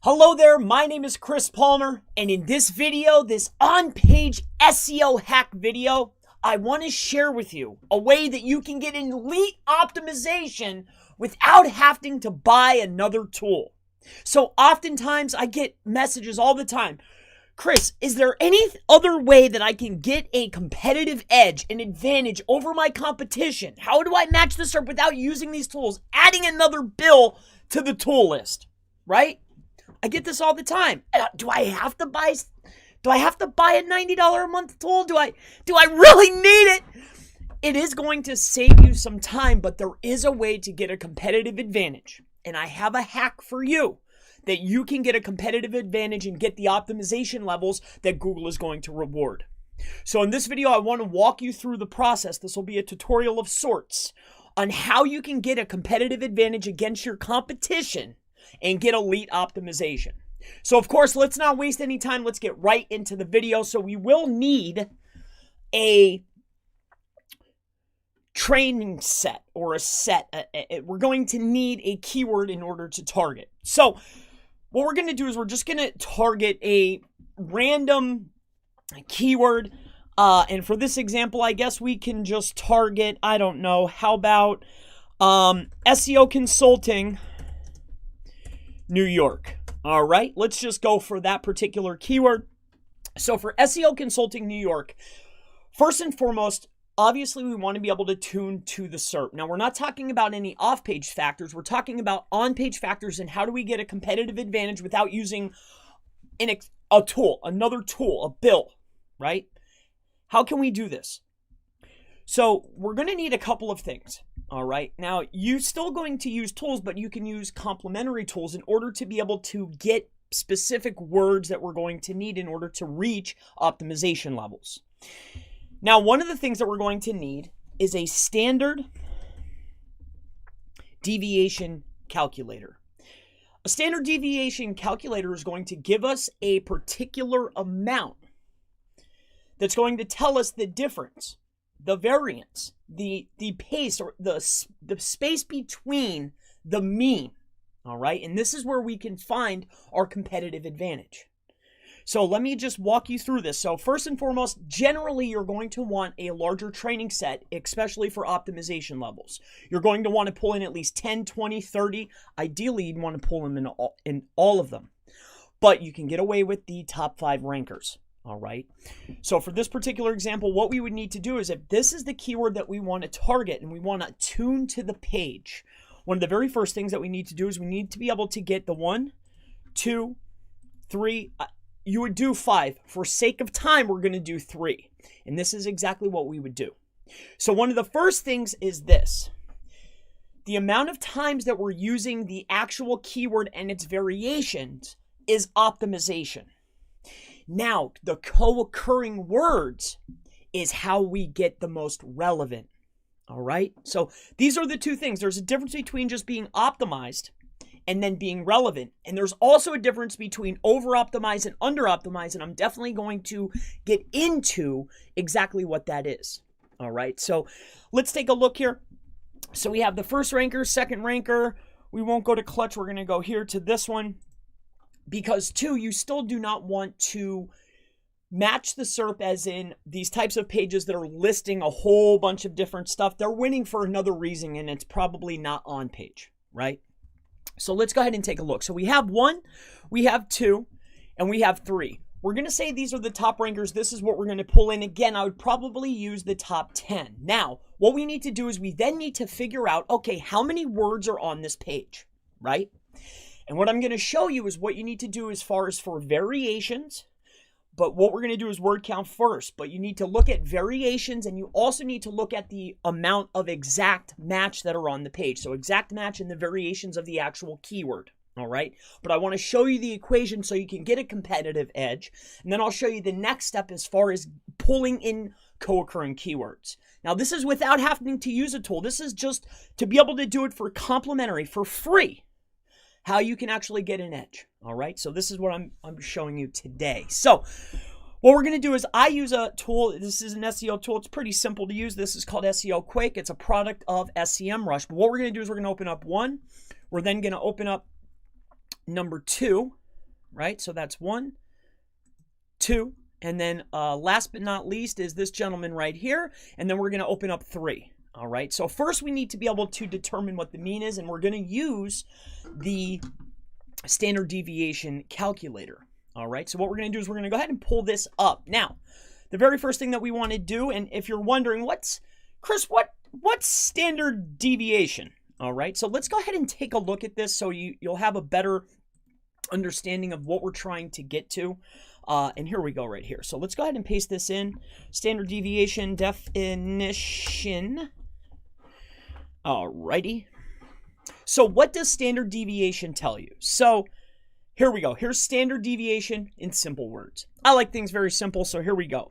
Hello there, my name is Chris Palmer, and in this video, this on-page SEO hack video, I want to share with you a way that you can get elite optimization without having to buy another tool. So oftentimes I get messages all the time, Chris, is there any other way that I can get a competitive edge, an advantage over my competition? How do I match the SERP without using these tools, adding another bill to the tool list, right? I get this all the time. Do I have to buy a $90 a month tool? Do I really need it? It is going to save you some time, but there is a way to get a competitive advantage. And I have a hack for you that you can get a competitive advantage and get the optimization levels that Google is going to reward. So in this video, I want to walk you through the process. This will be a tutorial of sorts on how you can get a competitive advantage against your competition and get elite optimization. So of course, let's not waste any time. Let's get right into the video. So we will need a training set or a set. We're going to need a keyword in order to target. So what we're going to do is we're just going to target a random keyword. And for this example, I guess we can just target, I don't know, how about SEO consulting New York. All right, let's just go for that particular keyword. So for SEO consulting New York, first and foremost, obviously we want to be able to tune to the SERP. Now we're not talking about any off-page factors. We're talking about on-page factors and how do we get a competitive advantage without using a tool, another tool, a bill, right? How can we do this? So we're going to need a couple of things. All right. Now, you're still going to use tools, but you can use complementary tools in order to be able to get specific words that we're going to need in order to reach optimization levels. Now, one of the things that we're going to need is a standard deviation calculator. A standard deviation calculator is going to give us a particular amount that's going to tell us the difference, the variance, the pace, or the space between the mean, all right? And this is where we can find our competitive advantage. So let me just walk you through this. So first and foremost, generally you're going to want a larger training set, especially for optimization levels. You're going to want to pull in at least 10, 20, 30. Ideally, you'd want to pull them in all of them. But you can get away with the top 5 rankers. All right. So for this particular example, what we would need to do is if this is the keyword that we want to target and we want to tune to the page, one of the very first things that we need to do is we need to be able to get the 1, 2, 3. You would do 5. For sake of time, we're going to do 3. And this is exactly what we would do. So one of the first things is this. The amount of times that we're using the actual keyword and its variations is optimization. Now, the co-occurring words is how we get the most relevant, all right? So these are the two things. There's a difference between just being optimized and then being relevant. And there's also a difference between over-optimized and under-optimized, and I'm definitely going to get into exactly what that is, all right? So let's take a look here. So we have the first ranker, second ranker. We won't go to clutch. We're going to go here to this one. Because, 2, you still do not want to match the SERP as in these types of pages that are listing a whole bunch of different stuff. They're winning for another reason, and it's probably not on page, right? So let's go ahead and take a look. So we have 1, we have 2, and we have 3. We're going to say these are the top rankers. This is what we're going to pull in. Again, I would probably use the top 10. Now, what we need to do is we then need to figure out, okay, how many words are on this page, right? And what I'm going to show you is what you need to do as far as for variations. But what we're going to do is word count first. But you need to look at variations, and you also need to look at the amount of exact match that are on the page. So exact match and the variations of the actual keyword. All right. But I want to show you the equation so you can get a competitive edge. And then I'll show you the next step as far as pulling in co-occurring keywords. Now, this is without having to use a tool. This is just to be able to do it for complimentary, for free. How you can actually get an edge. All right. So this is what I'm showing you today. So what we're going to do is I use a tool. This is an SEO tool. It's pretty simple to use. This is called SEO Quick. It's a product of SEMrush. But what we're going to do is we're going to open up 1. We're then going to open up number 2. right? So that's 1, 2, and then last but not least is this gentleman right here, and then we're going to open up 3. All right, so first we need to be able to determine what the mean is, and we're going to use the standard deviation calculator. All right, so what we're going to do is we're going to go ahead and pull this up. Now, the very first thing that we want to do, and if you're wondering, Chris, what's standard deviation? All right, so let's go ahead and take a look at this so you'll have a better understanding of what we're trying to get to. And here we go right here. So let's go ahead and paste this in. Standard deviation definition. Alrighty. So what does standard deviation tell you? So here we go. Here's standard deviation in simple words. I like things very simple, so here we go.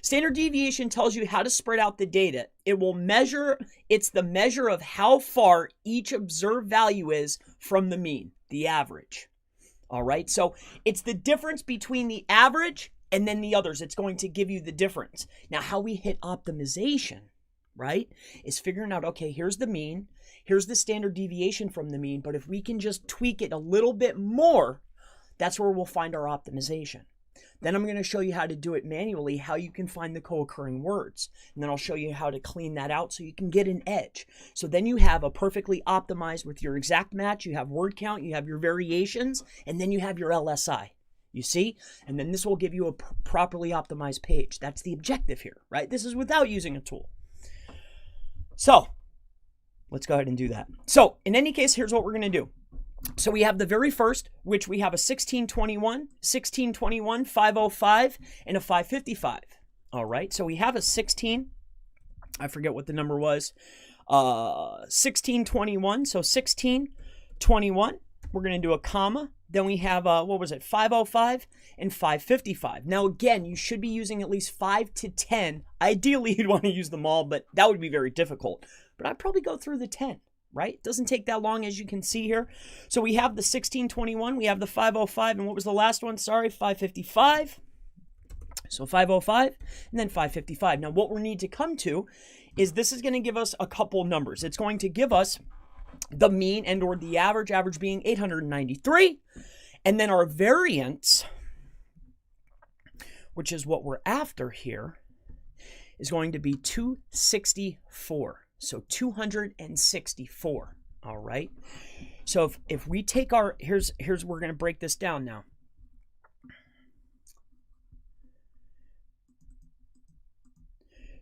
Standard deviation tells you how to spread out the data. It's the measure of how far each observed value is from the mean, the average. All right, so it's the difference between the average and then the others. It's going to give you the difference. Now, how we hit optimization, right, is figuring out, okay, here's the mean, here's the standard deviation from the mean, but if we can just tweak it a little bit more, that's where we'll find our optimization. Then I'm going to show you how to do it manually, how you can find the co-occurring words. And then I'll show you how to clean that out so you can get an edge. So then you have a perfectly optimized with your exact match, you have word count, you have your variations, and then you have your LSI. You see? And then this will give you a properly optimized page. That's the objective here, right? This is without using a tool. So let's go ahead and do that. So in any case, here's what we're going to do. So we have the very first, which we have a 1621, 1621, 505, and a 555. All right, so we have a 16. I forget what the number was. 1621, so 1621. We're going to do a comma. Then we have, 505 and 555. Now, again, you should be using at least 5 to 10. Ideally, you'd want to use them all, but that would be very difficult. But I'd probably go through the 10. Right? It doesn't take that long, as you can see here. So we have the 1621, we have the 505, and what was the last one? Sorry, 555. So 505 and then 555. Now what we need to come to is this is going to give us a couple numbers. It's going to give us the mean and or the average being 893, and then our variance, which is what we're after here, is going to be 264. So 264, all right? So if we take our, here's we're going to break this down now.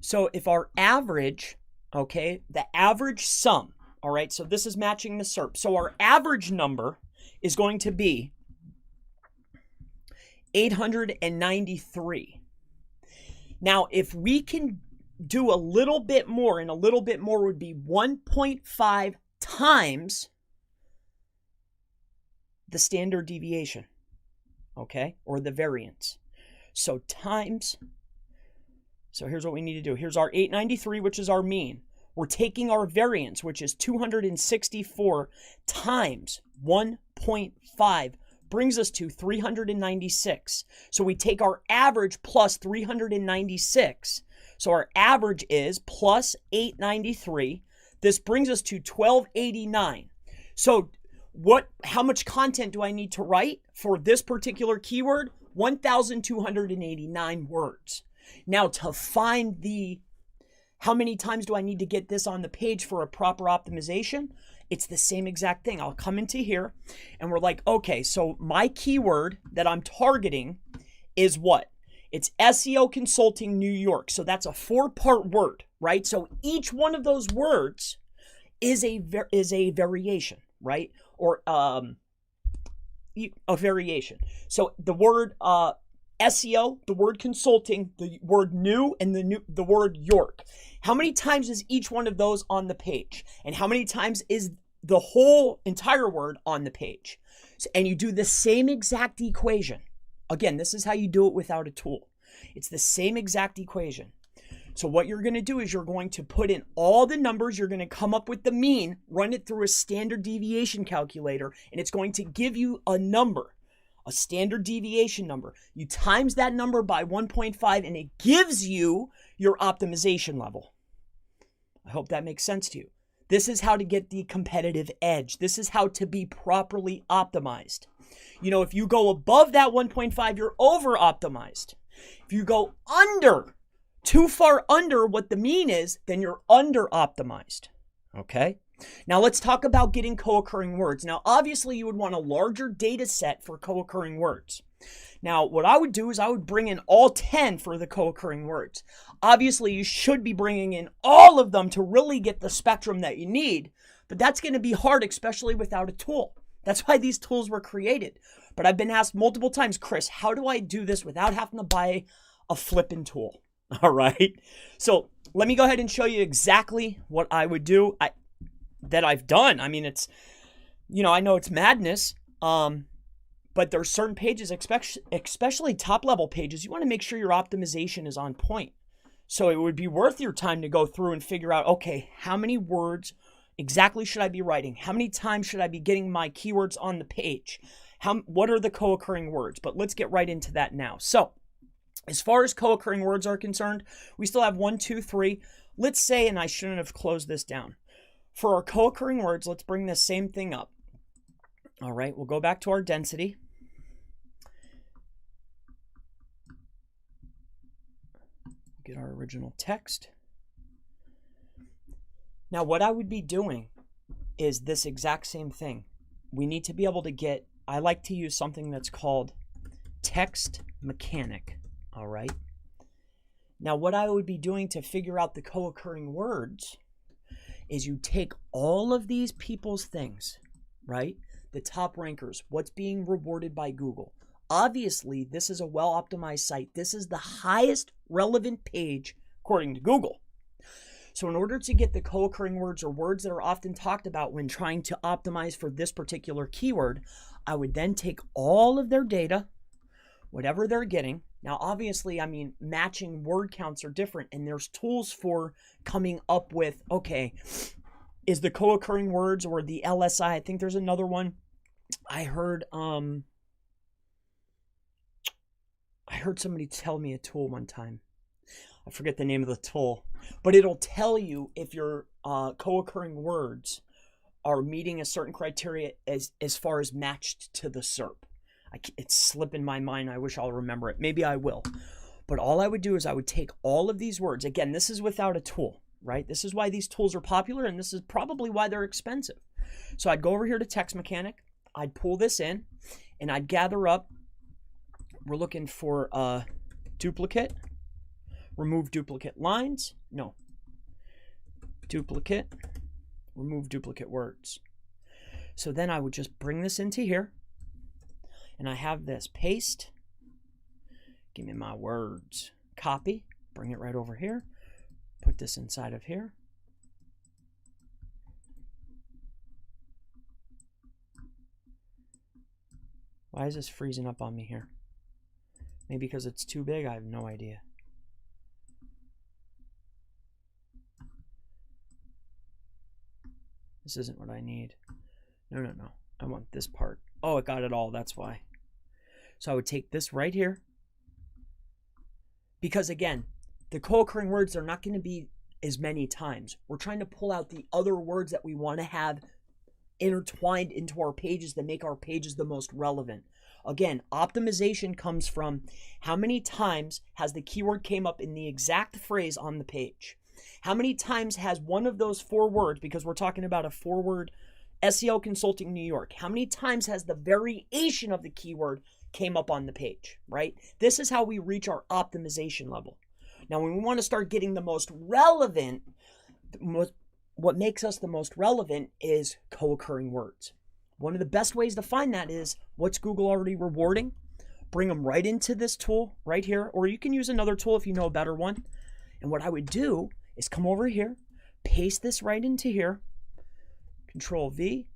So if our average, okay, the average sum, all right, so this is matching the SERP. So our average number is going to be 893. Now, if we can do a little bit more, and a little bit more would be 1.5 times the standard deviation, okay, or the variance. So times, so here's what we need to do. Here's our 893, which is our mean. We're taking our variance, which is 264 times 1.5, brings us to 396. So we take our average plus 396. So our average is plus 893. This brings us to 1289. So how much content do I need to write for this particular keyword? 1,289 words. Now to find how many times do I need to get this on the page for a proper optimization? It's the same exact thing. I'll come into here and we're like, okay, so my keyword that I'm targeting is what? It's SEO Consulting New York. So that's a 4-part word, right? So each one of those words is a variation, right? Or a variation. So the word SEO, the word consulting, the word new, and the word York. How many times is each one of those on the page? And how many times is the whole entire word on the page? And you do the same exact equation. Again, this is how you do it without a tool. It's the same exact equation. So what you're going to do is you're going to put in all the numbers. You're going to come up with the mean, run it through a standard deviation calculator, and it's going to give you a number, a standard deviation number. You times that number by 1.5, and it gives you your optimization level. I hope that makes sense to you. This is how to get the competitive edge. This is how to be properly optimized. If you go above that 1.5, you're over optimized. If you go too far under what the mean is, then you're under optimized. Okay? Now let's talk about getting co-occurring words. Now, obviously you would want a larger data set for co-occurring words. Now, what I would do is I would bring in all 10 for the co-occurring words. Obviously, you should be bringing in all of them to really get the spectrum that you need, but that's going to be hard, especially without a tool. That's why these tools were created. But I've been asked multiple times, Chris, how do I do this without having to buy a flipping tool? All right. So let me go ahead and show you exactly what I would do that I've done. I mean, it's, I know it's madness, but there's certain pages, especially top level pages, you want to make sure your optimization is on point. So it would be worth your time to go through and figure out, okay, how many words exactly should I be writing? How many times should I be getting my keywords on the page? What are the co-occurring words? But let's get right into that now. So as far as co-occurring words are concerned, we still have 1, 2, 3. Let's say, and I shouldn't have closed this down. For our co-occurring words, let's bring this same thing up. All right, we'll go back to our density. Get our original text. Now, what I would be doing is this exact same thing. We need to be able to I like to use something that's called text mechanic. All right. Now, what I would be doing to figure out the co-occurring words is you take all of these people's things, right? The top rankers, what's being rewarded by Google. Obviously, this is a well-optimized site. This is the highest relevant page according to Google. So in order to get the co-occurring words or words that are often talked about when trying to optimize for this particular keyword, I would then take all of their data, whatever they're getting. Now, obviously, I mean, matching word counts are different, and there's tools for coming up with, okay, is the co-occurring words or the LSI? I think there's another one. I heard somebody tell me a tool one time. I forget the name of the tool, but it'll tell you if your co-occurring words are meeting a certain criteria as far as matched to the SERP. It's slipping my mind. I wish I'll remember it. Maybe I will. But all I would do is I would take all of these words. Again, this is without a tool, right? This is why these tools are popular, and this is probably why they're expensive. So I'd go over here to Text Mechanic. I'd pull this in, and I'd gather up. We're looking for duplicate. Remove duplicate lines. No. Duplicate. Remove duplicate words. So then I would just bring this into here. And I have this. Paste. Give me my words. Copy. Bring it right over here. Put this inside of here. Why is this freezing up on me here? Maybe because it's too big? I have no idea. This isn't what I need. No. I want this part. Oh, it got it all. That's why. So I would take this right here. Because again, the co-occurring words are not going to be as many times. We're trying to pull out the other words that we want to have intertwined into our pages that make our pages the most relevant. Again, optimization comes from how many times has the keyword came up in the exact phrase on the page. How many times has one of those 4 words, because we're talking about a 4-word SEO Consulting New York, how many times has the variation of the keyword came up on the page, right? This is how we reach our optimization level. Now, when we want to start getting the most relevant, what makes us the most relevant is co-occurring words. One of the best ways to find that is what's Google already rewarding. Bring them right into this tool right here, or you can use another tool if you know a better one. And what I would do is come over here, paste this right into here, Control V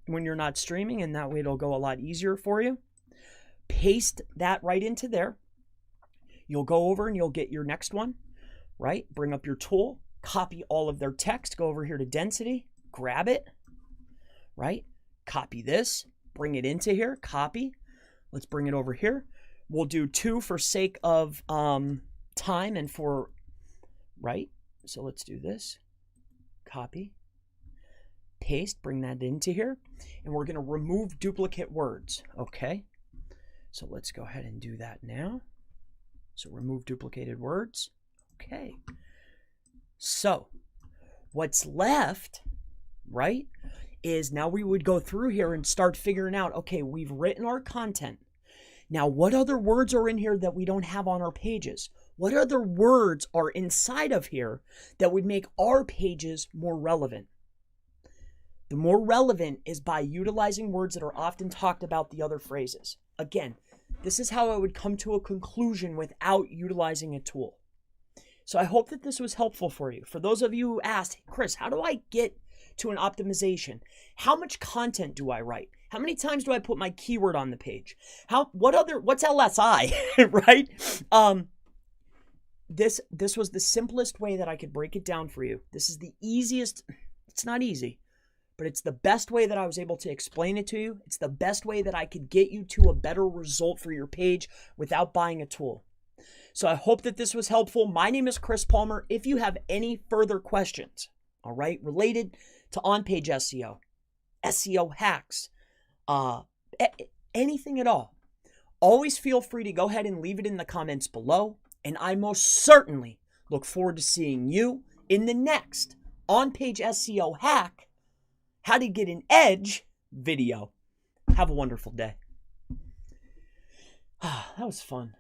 when you're not streaming, and that way it'll go a lot easier for you. Paste that right into there. You'll go over and you'll get your next one, right? Bring up your tool, copy all of their text, go over here to density, grab it, right? Copy this, bring it into here, copy. Let's bring it over here. We'll do 2 for sake of time and for, right? So let's do this, copy. paste, bring that into here, and we're going to remove duplicate words. Okay, so let's go ahead and do that now. So remove duplicated words. Okay, so what's left, right, is now we would go through here and start figuring out, okay, we've written our content. Now, what other words are in here that we don't have on our pages? What other words are inside of here that would make our pages more relevant? The more relevant is by utilizing words that are often talked about the other phrases. Again, this is how I would come to a conclusion without utilizing a tool. So I hope that this was helpful for you. For those of you who asked, Chris, how do I get to an optimization? How much content do I write? How many times do I put my keyword on the page? What's LSI, right? This was the simplest way that I could break it down for you. This is the easiest. It's not easy, but it's the best way that I was able to explain it to you. It's the best way that I could get you to a better result for your page without buying a tool. So I hope that this was helpful. My name is Chris Palmer. If you have any further questions, all right, related to on-page SEO, SEO hacks, anything at all, always feel free to go ahead and leave it in the comments below. And I most certainly look forward to seeing you in the next on-page SEO hack, how to get an edge video. Have a wonderful day. That was fun.